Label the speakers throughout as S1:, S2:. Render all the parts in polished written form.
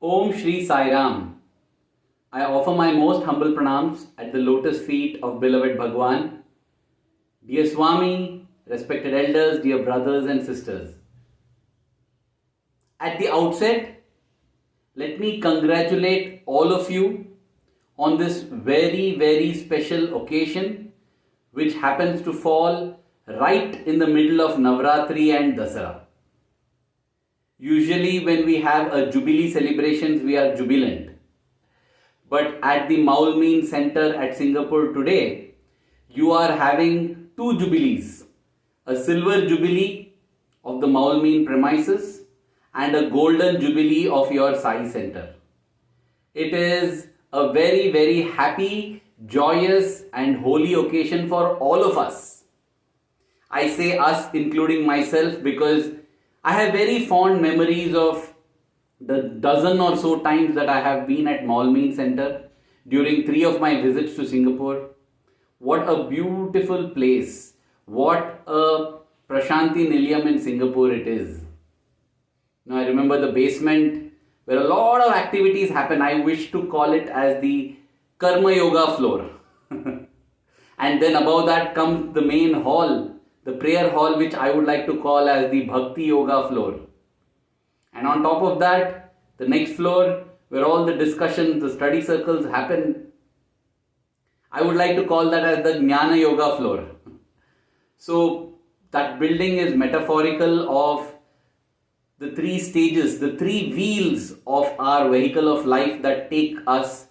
S1: Om Shri Sai Ram. I offer my most humble pranams at the lotus feet of beloved Bhagwan. Dear Swami, respected elders, dear brothers and sisters. At the outset, let me congratulate all of you on this very, very special occasion which happens to fall right in the middle of Navratri and Dasara. Usually when we have a Jubilee celebrations, we are jubilant. But at the Maulmeen Center at Singapore today, you are having two Jubilees. A silver Jubilee of the Maulmeen premises and a golden Jubilee of your Sai Center. It is a very, very happy, joyous and holy occasion for all of us. I say us including myself because I have very fond memories of the dozen or so times that I have been at Maulmeen Center during 3 of my visits to Singapore. What a beautiful place. What a Prashanti Nilayam in Singapore it is. Now I remember the basement where a lot of activities happen. I wish to call it as the Karma Yoga floor. And then above that comes the main hall, the prayer hall, which I would like to call as the Bhakti Yoga floor. And on top of that, the next floor where all the discussions, the study circles happen, I would like to call that as the Jnana Yoga floor. So that building is metaphorical of the 3 stages, the 3 wheels of our vehicle of life that take us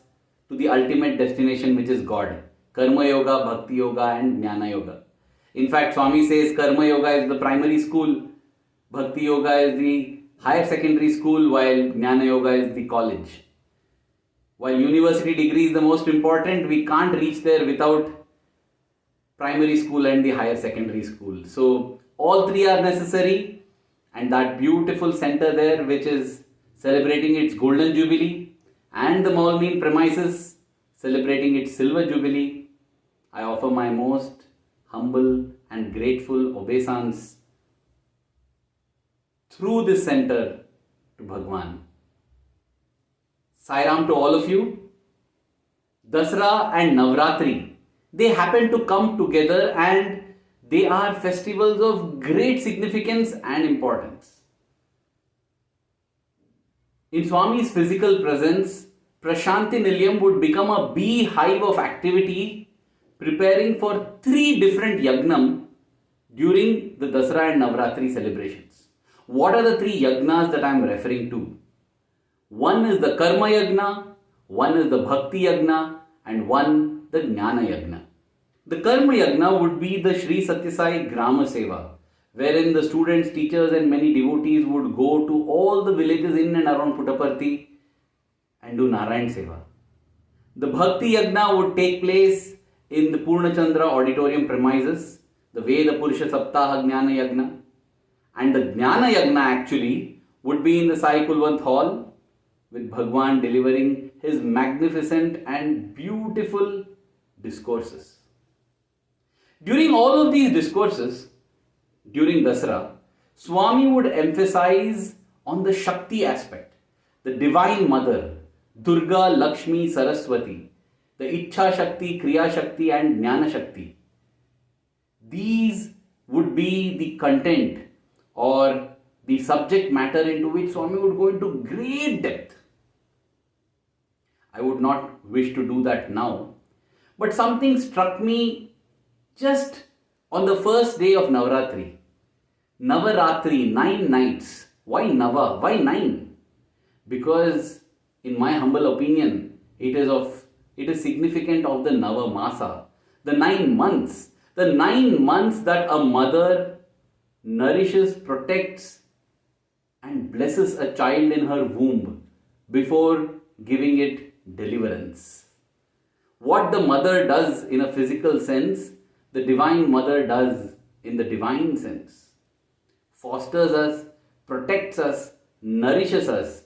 S1: to the ultimate destination, which is God. Karma Yoga, Bhakti Yoga and Jnana Yoga. In fact, Swami says Karma Yoga is the primary school, Bhakti Yoga is the higher secondary school, while Jnana Yoga is the college. While university degree is the most important, we can't reach there without primary school and the higher secondary school. So all 3 are necessary, and that beautiful center there which is celebrating its golden jubilee and the Maulmeen premises celebrating its silver jubilee, I offer my most humble and grateful obeisance through this center to Bhagwan. Sai Ram to all of you. Dasara and Navratri, they happen to come together and they are festivals of great significance and importance. In Swami's physical presence, Prashanti Nilayam would become a beehive of activity preparing for 3 different yagnam during the Dasara and Navratri celebrations. What are the 3 yagnas that I am referring to? One is the Karma Yagna, one is the Bhakti Yagna, and one the Jnana Yagna. The Karma Yagna would be the Sri Sathya Sai Grama Seva, wherein the students, teachers and many devotees would go to all the villages in and around Puttaparthi and do Narayan Seva. The Bhakti Yagna would take place in the Purnachandra auditorium premises, the Veda Purusha Saptaha Jnana Yagna. And the Jnana Yagna actually would be in the Sai Kulwant Hall with Bhagwan delivering his magnificent and beautiful discourses. During all of these discourses, during Dasara, Swami would emphasize on the Shakti aspect, the Divine Mother, Durga, Lakshmi, Saraswati, the Ichha Shakti, Kriya Shakti and Jnana Shakti. These would be the content or the subject matter into which Swami would go into great depth. I would not wish to do that now, but something struck me just on the first day of Navratri. Navaratri, 9 nights. Why Nava? Why 9? Because in my humble opinion, it is significant of the Nava Masa, the 9 months. The 9 months that a mother nourishes, protects and blesses a child in her womb before giving it deliverance. What the mother does in a physical sense, the Divine Mother does in the divine sense. Fosters us, protects us, nourishes us,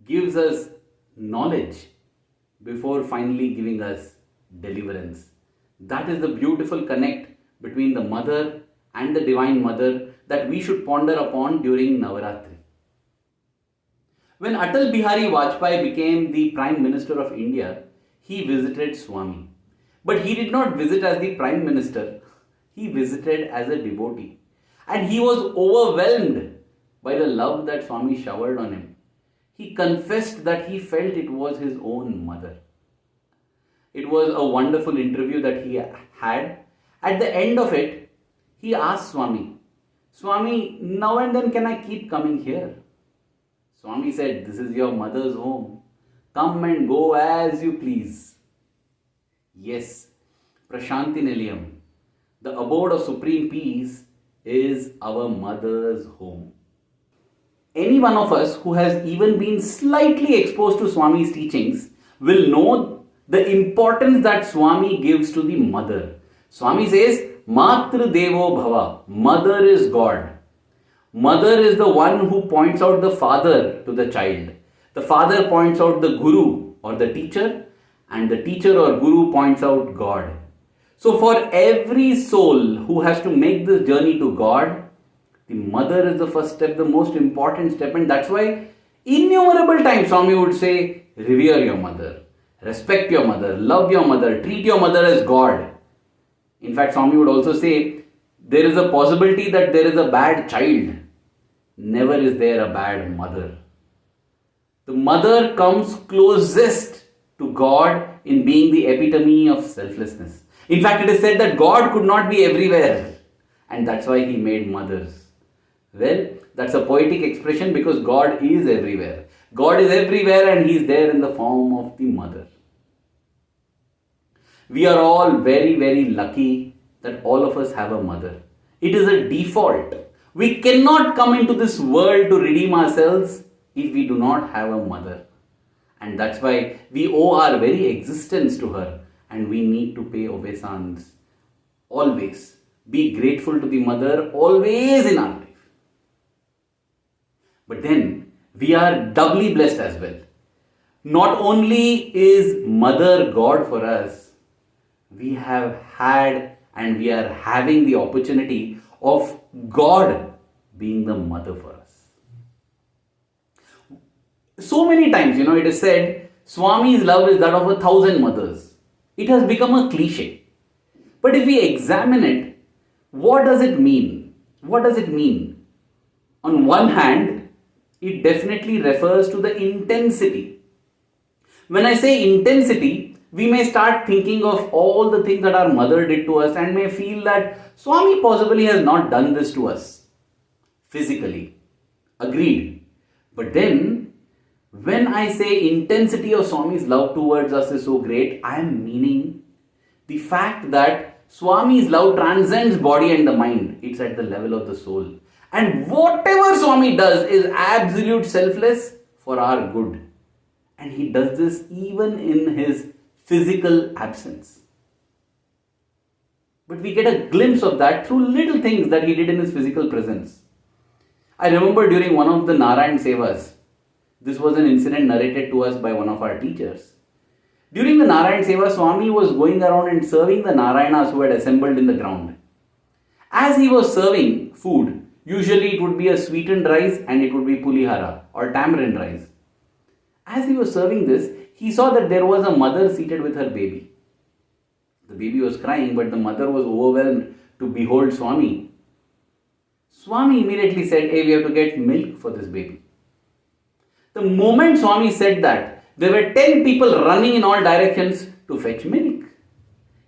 S1: gives us knowledge before finally giving us deliverance. That is the beautiful connect between the mother and the Divine Mother that we should ponder upon during Navaratri. When Atal Bihari Vajpayee became the Prime Minister of India, he visited Swami. But he did not visit as the Prime Minister, he visited as a devotee. And he was overwhelmed by the love that Swami showered on him. He confessed that he felt it was his own mother. It was a wonderful interview that he had. At the end of it, he asked Swami, Swami, now and then can I keep coming here? Swami said, this is your mother's home. Come and go as you please. Yes, Prashanti Nilayam, the abode of supreme peace, is our mother's home. Any one of us who has even been slightly exposed to Swami's teachings will know the importance that Swami gives to the mother. Swami says, Matru Devo Bhava, mother is God. Mother is the one who points out the father to the child. The father points out the guru or the teacher, and the teacher or guru points out God. So for every soul who has to make this journey to God, the mother is the first step, the most important step, and that's why innumerable times Swami would say, revere your mother, respect your mother, love your mother, treat your mother as God. In fact, Swami would also say, there is a possibility that there is a bad child. Never is there a bad mother. The mother comes closest to God in being the epitome of selflessness. In fact, it is said that God could not be everywhere, and that's why he made mothers. Well, that's a poetic expression because God is everywhere. God is everywhere and he is there in the form of the mother. We are all very, very lucky that all of us have a mother. It is a default. We cannot come into this world to redeem ourselves if we do not have a mother. And that's why we owe our very existence to her, and we need to pay obeisance. Always be grateful to the mother, always in our life. But then we are doubly blessed as well. Not only is Mother God for us, we have had and we are having the opportunity of God being the mother for us. So many times, it is said, Swami's love is that of 1,000 mothers. It has become a cliche. But if we examine it, what does it mean? What does it mean? On one hand, it definitely refers to the intensity. When I say intensity, we may start thinking of all the things that our mother did to us and may feel that Swami possibly has not done this to us physically. Agreed. But then, when I say intensity of Swami's love towards us is so great, I am meaning the fact that Swami's love transcends body and the mind. It's at the level of the soul. And whatever Swami does is absolute selfless for our good. And he does this even in his physical absence. But we get a glimpse of that through little things that he did in his physical presence. I remember during one of the Narayan Sevas, this was an incident narrated to us by one of our teachers. During the Narayan Seva, Swami was going around and serving the Narayanas who had assembled in the ground. As he was serving food, usually it would be a sweetened rice and it would be pulihara or tamarind rice. As he was serving this, he saw that there was a mother seated with her baby. The baby was crying, but the mother was overwhelmed to behold Swami. Swami immediately said, hey, we have to get milk for this baby. The moment Swami said that, there were 10 people running in all directions to fetch milk.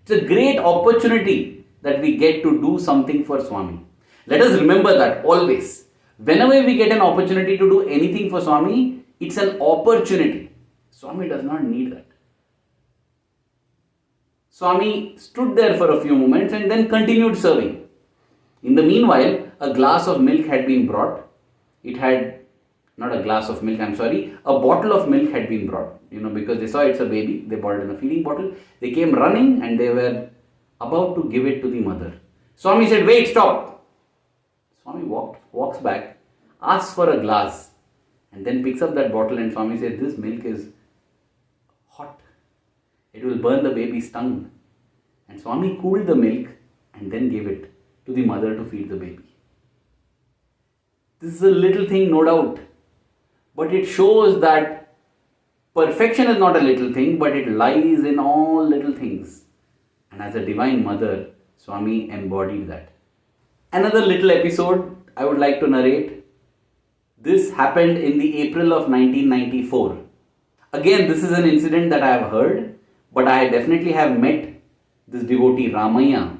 S1: It's a great opportunity that we get to do something for Swami. Let us remember that always. Whenever we get an opportunity to do anything for Swami, it's an opportunity. Swami does not need that. Swami stood there for a few moments and then continued serving. In the meanwhile, a glass of milk had been brought. A bottle of milk had been brought. Because they saw it's a baby, they brought it in a feeding bottle. They came running and they were about to give it to the mother. Swami said, wait, stop. Swami walks back, asks for a glass, and then picks up that bottle, and Swami said, this milk is hot. It will burn the baby's tongue. And Swami cooled the milk and then gave it to the mother to feed the baby. This is a little thing, no doubt. But it shows that perfection is not a little thing, but it lies in all little things. And as a divine mother, Swami embodied that. Another little episode I would like to narrate. This happened in the April of 1994. Again, this is an incident that I have heard, but I definitely have met this devotee Ramaya.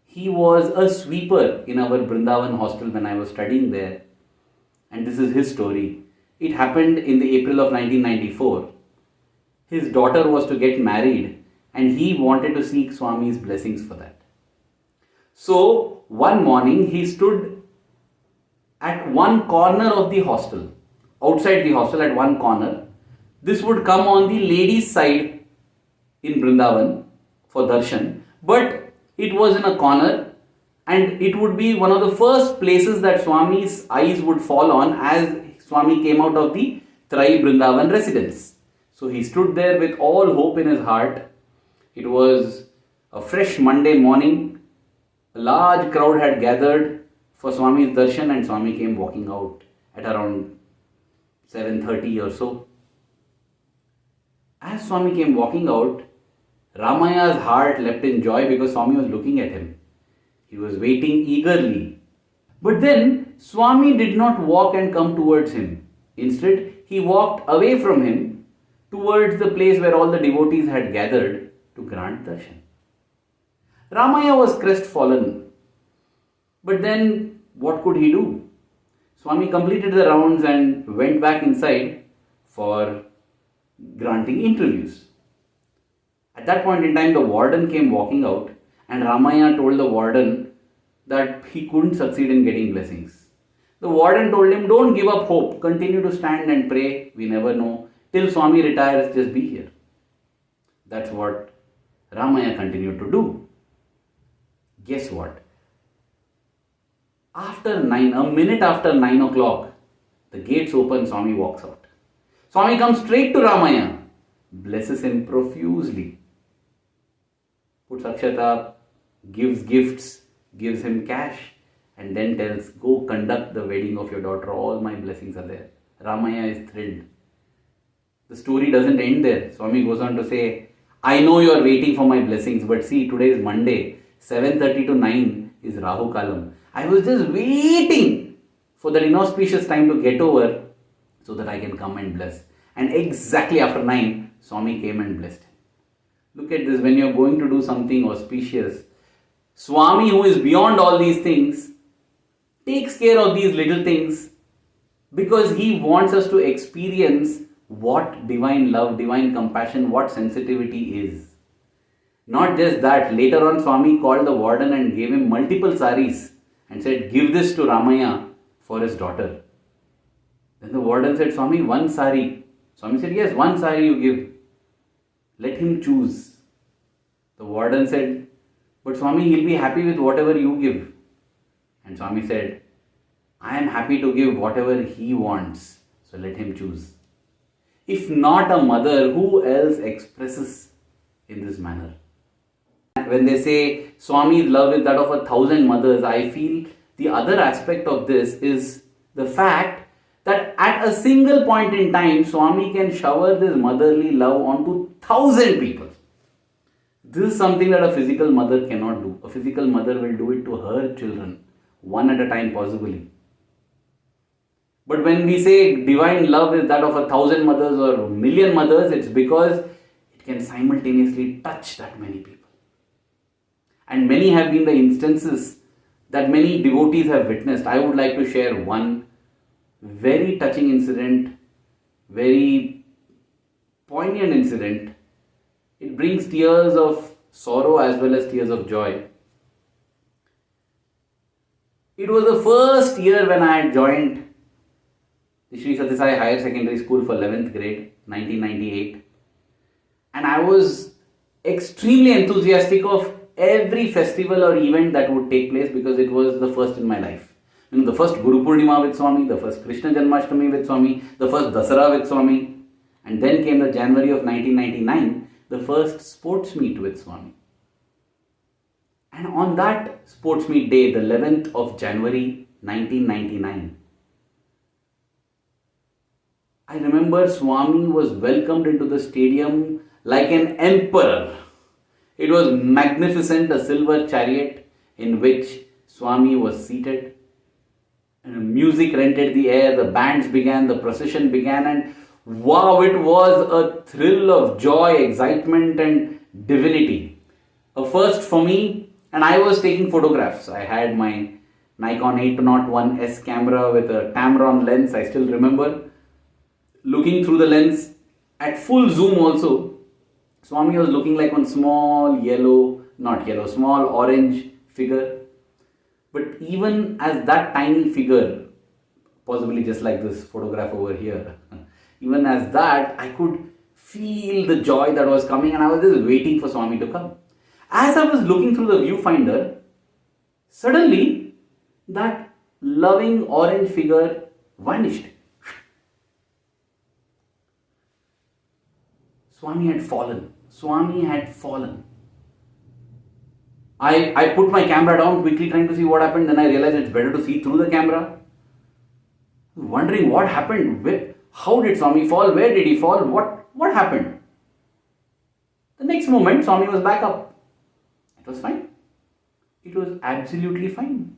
S1: He was a sweeper in our Brindavan hostel when I was studying there. And this is his story. It happened in the April of 1994. His daughter was to get married and he wanted to seek Swami's blessings for that. So, one morning he stood at one corner of the hostel, outside the hostel at one corner. This would come on the ladies' side in Brindavan for darshan, but it was in a corner and it would be one of the first places that Swami's eyes would fall on as Swami came out of the Trai Brindavan residence. So he stood there with all hope in his heart. It was a fresh Monday morning. A large crowd had gathered for Swami's darshan and Swami came walking out at around 7:30 or so. As Swami came walking out, Ramaya's heart leapt in joy because Swami was looking at him. He was waiting eagerly. But then Swami did not walk and come towards him. Instead, he walked away from him towards the place where all the devotees had gathered to grant darshan. Ramaya was crestfallen. But then what could he do? Swami completed the rounds and went back inside for granting interviews. At that point in time, the warden came walking out and Ramaya told the warden that he couldn't succeed in getting blessings. The warden told him, don't give up hope, continue to stand and pray, we never know. Till Swami retires, just be here. That's what Ramaya continued to do. Guess what? A minute after 9 o'clock, the gates open, Swami walks out. Swami comes straight to Ramaya, blesses him profusely, puts akshata, gives gifts, gives him cash, and then tells, go conduct the wedding of your daughter, all my blessings are there. Ramaya is thrilled. The story doesn't end there. Swami goes on to say, I know you are waiting for my blessings, but see, today is Monday, 7:30 to 9 is Rahu Kalam. I was just waiting for that inauspicious time to get over so that I can come and bless. And exactly after 9, Swami came and blessed him. Look at this, when you're going to do something auspicious, Swami, who is beyond all these things, takes care of these little things because he wants us to experience what divine love, divine compassion, what sensitivity is. Not just that, later on Swami called the warden and gave him multiple saris and said, give this to Ramaya for his daughter. Then the warden said, Swami, one sari. Swami said, yes, one sari you give. Let him choose. The warden said, but Swami, he'll be happy with whatever you give. And Swami said, I am happy to give whatever he wants. So let him choose. If not a mother, who else expresses in this manner? When they say Swami's love is that of 1,000 mothers, I feel the other aspect of this is the fact that at a single point in time, Swami can shower this motherly love onto 1,000 people. This is something that a physical mother cannot do. A physical mother will do it to her children, one at a time possibly. But when we say divine love is that of 1,000 mothers or 1,000,000 mothers, it's because it can simultaneously touch that many people. And many have been the instances that many devotees have witnessed. I would like to share one very touching incident, very poignant incident. It brings tears of sorrow as well as tears of joy. It was the first year when I had joined the Sri Sathya Sai Higher Secondary School for 11th grade, 1998. And I was extremely enthusiastic of every festival or event that would take place because it was the first in my life. The first Guru Purnima with Swami, the first Krishna Janmashtami with Swami, the first Dasara with Swami, and then came the January of 1999, the first sports meet with Swami. And on that sports meet day, the 11th of January 1999, I remember Swami was welcomed into the stadium like an emperor. It was magnificent, a silver chariot in which Swami was seated. And music rented the air, the bands began, the procession began, and wow, it was a thrill of joy, excitement, and divinity. A first for me, and I was taking photographs. I had my Nikon 801S camera with a Tamron lens, I still remember. Looking through the lens at full zoom also, Swami was looking like one small small orange figure. But even as that tiny figure, possibly just like this photograph over here, even as that, I could feel the joy that was coming, and I was just waiting for Swami to come. As I was looking through the viewfinder, suddenly that loving orange figure vanished. Swami had fallen. Swami had fallen. I put my camera down quickly trying to see what happened. Then I realized it's better to see through the camera. Wondering what happened. How did Swami fall? Where did he fall? What happened? The next moment, Swami was back up. It was fine. It was absolutely fine.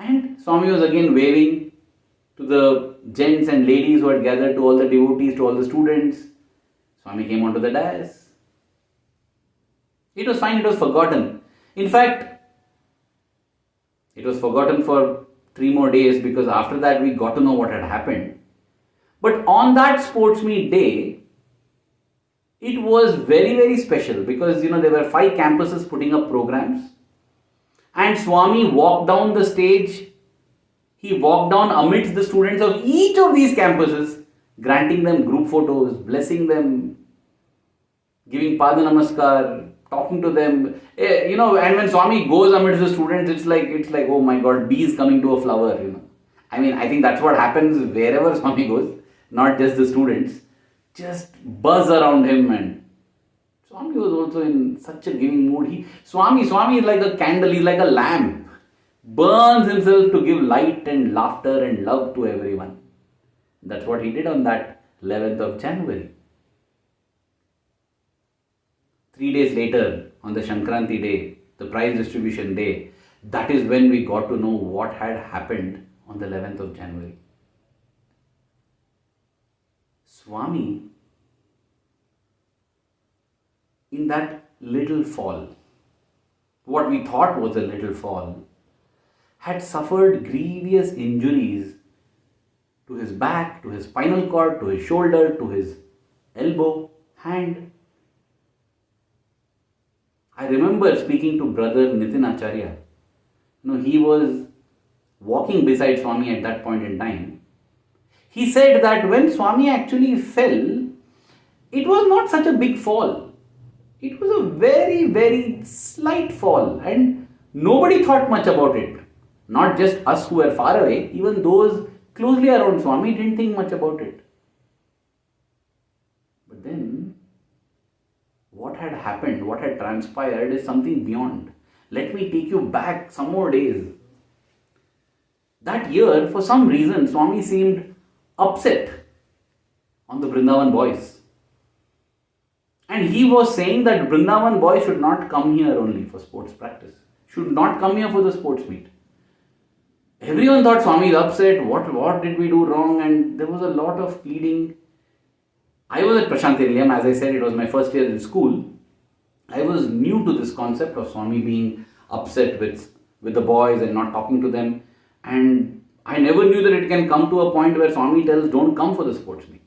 S1: And Swami was again waving to the gents and ladies who had gathered, to all the devotees, to all the students. Swami came onto the dais. It was fine, it was forgotten. In fact, it was forgotten for 3 more days, because after that we got to know what had happened. But on that sports meet day, it was very, very special, because there were 5 campuses putting up programs. And Swami walked down the stage. He walked down amidst the students of each of these campuses, granting them group photos, blessing them, giving Pada Namaskar, talking to them. And when Swami goes amidst the students, it's like, oh my God, bees coming to a flower, I think that's what happens wherever Swami goes, not just the students. Just buzz around him, and Swami was also in such a giving mood. Swami is like a candle, he's like a lamp. Burns himself to give light and laughter and love to everyone. That's what he did on that 11th of January. 3 days later, on the Shankranti day, the prize distribution day, that is when we got to know what had happened on the 11th of January. Swami, in that little fall, what we thought was a little fall, had suffered grievous injuries to his back, to his spinal cord, to his shoulder, to his elbow, hand. I remember speaking to brother Nitin Acharya. He was walking beside Swami at that point in time. He said that when Swami actually fell, it was not such a big fall. It was a very, very slight fall, and nobody thought much about it. Not just us who were far away, even those closely around Swami didn't think much about it. But then, what had happened, what had transpired is something beyond. Let me take you back some more days. That year, for some reason, Swami seemed upset on the Vrindavan boys. And he was saying that Vrindavan boys should not come here only for sports practice. Should not come here for the sports meet. Everyone thought Swami is upset. What did we do wrong? And there was a lot of pleading. I was at Prashanti Nilayam. As I said, it was my first year in school. I was new to this concept of Swami being upset with the boys and not talking to them. And I never knew that it can come to a point where Swami tells, don't come for the sports meet.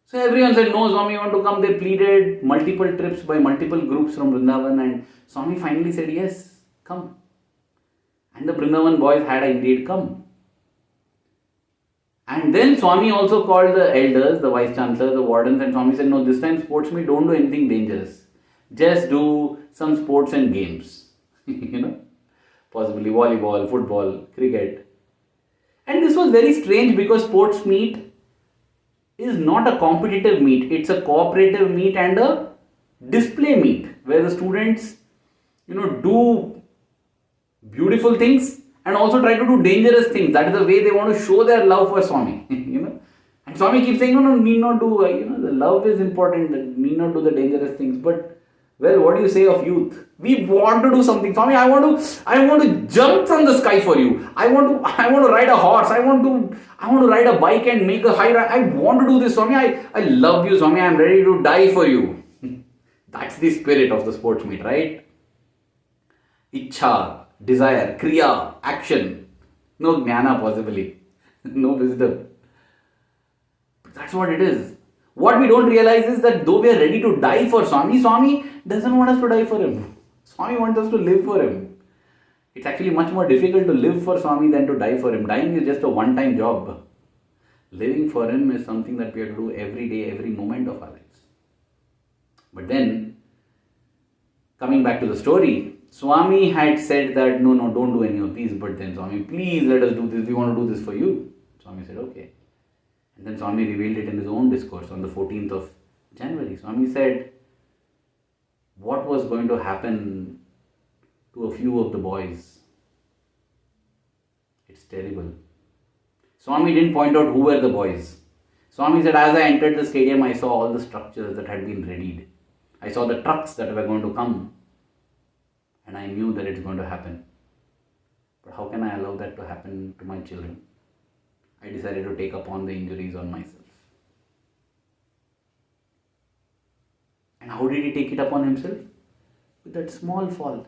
S1: So everyone said, no, Swami, you want to come? They pleaded multiple trips by multiple groups from Vrindavan, and Swami finally said, yes, come. And the Vrindavan boys had indeed come. And then Swami also called the elders, the vice chancellor, the wardens, and Swami said, no, this time sports meet, don't do anything dangerous. Just do some sports and games. Possibly volleyball, football, cricket. And this was very strange, because sports meet is not a competitive meet. It's a cooperative meet and a display meet, where the students, do beautiful things and also try to do dangerous things. That is the way they want to show their love for Swami. Swami keeps saying, no, need not do, the love is important, need not do the dangerous things. But, well, what do you say of youth? We want to do something. Swami, I want to jump from the sky for you. I want to ride a horse. I want to ride a bike and make a high ride. I want to do this, Swami. I love you, Swami. I am ready to die for you. That's the spirit of the sports meet, right? Ichha, desire, kriya, action. No jnana possibly. No wisdom. But that's what it is. What we don't realize is that though we are ready to die for Swami, Swami doesn't want us to die for him. Swami wants us to live for him. It's actually much more difficult to live for Swami than to die for him. Dying is just a one-time job. Living for him is something that we have to do every day, every moment of our lives. But then, coming back to the story, Swami had said that, no, don't do any of these. But then Swami, please let us do this. We want to do this for you. Swami said, okay. And then Swami revealed it in his own discourse on the 14th of January. Swami said, what was going to happen to a few of the boys? It's terrible. Swami didn't point out who were the boys. Swami said, as I entered the stadium, I saw all the structures that had been readied. I saw the trucks that were going to come. And I knew that it's going to happen. But how can I allow that to happen to my children? I decided to take upon the injuries on myself. And how did he take it upon himself? With that small fall.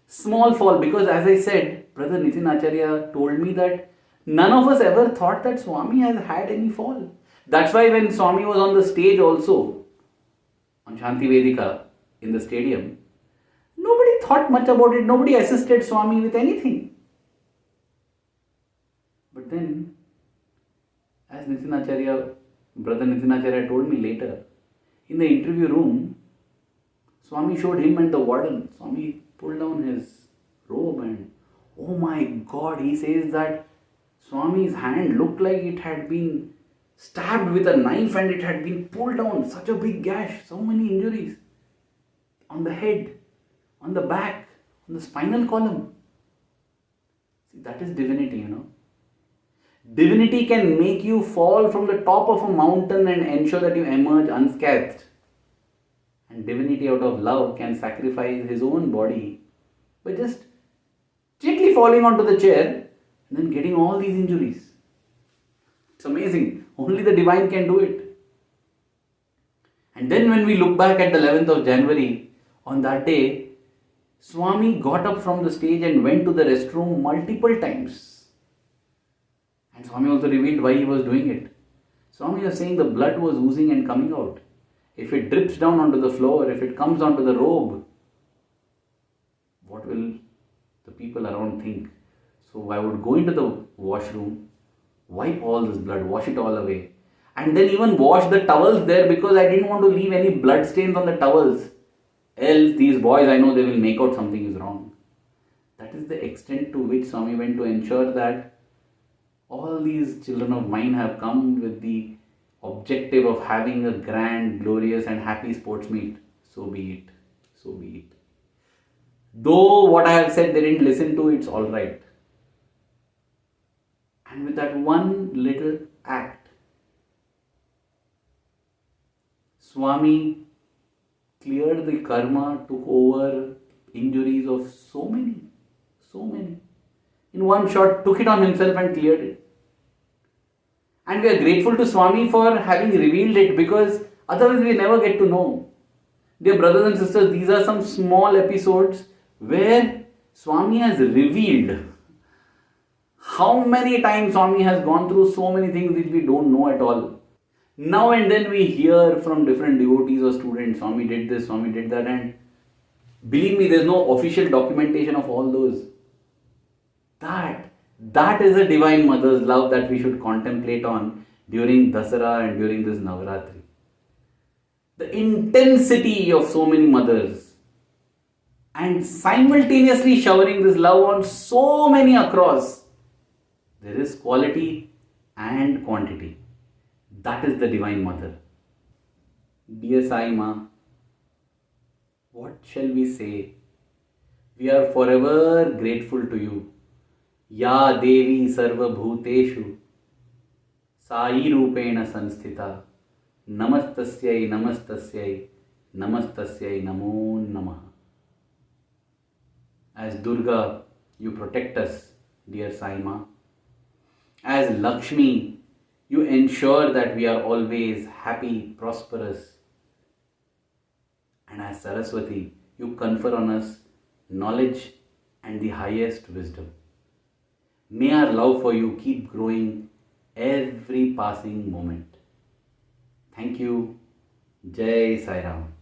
S1: Small fall, because as I said, Brother Nitin Acharya told me that none of us ever thought that Swami has had any fall. That's why when Swami was on the stage also, on Shanti Vedika in the stadium, nobody thought much about it. Nobody assisted Swami with anything. But then, as Brother Nitin Acharya told me later, in the interview room, Swami showed him and the warden. Swami pulled down his robe and, oh my God, he says that Swami's hand looked like it had been stabbed with a knife and it had been pulled down. Such a big gash, so many injuries on the head, on the back, on the spinal column. See, that is divinity, Divinity can make you fall from the top of a mountain and ensure that you emerge unscathed. And divinity out of love can sacrifice his own body by just gently falling onto the chair and then getting all these injuries. It's amazing. Only the divine can do it. And then when we look back at the 11th of January, on that day, Swami got up from the stage and went to the restroom multiple times. And Swami also revealed why he was doing it. Swami was saying the blood was oozing and coming out. If it drips down onto the floor, if it comes onto the robe, what will the people around think? So I would go into the washroom, wipe all this blood, wash it all away, and then even wash the towels there because I didn't want to leave any blood stains on the towels. Else these boys, I know they will make out something is wrong. That is the extent to which Swami went to ensure that all these children of mine have come with the objective of having a grand, glorious and happy sports meet. So be it. So be it. Though what I have said they didn't listen to, it's alright. And with that one little act, Swami cleared the karma, took over injuries of so many. In one shot, took it on himself and cleared it. And we are grateful to Swami for having revealed it because otherwise we never get to know. Dear brothers and sisters, these are some small episodes where Swami has revealed how many times Swami has gone through so many things which we don't know at all. Now and then we hear from different devotees or students, Swami did this, Swami did that, and believe me, there is no official documentation of all those. That is a Divine Mother's love that we should contemplate on during Dasara and during this Navaratri. The intensity of so many mothers and simultaneously showering this love on so many across. There is quality and quantity. That is the Divine Mother. Dear Sai Ma, what shall we say? We are forever grateful to you. Ya Devi Sarva Bhuteshu Sai Rupena Sanstita. Namastasyai, Namastasyai, Namastasyai, Namo Namaha. As Durga, you protect us, dear Sai Ma. As Lakshmi, you ensure that we are always happy, prosperous. And as Saraswati, you confer on us knowledge and the highest wisdom. May our love for you keep growing every passing moment. Thank you. Jai Sai Ram.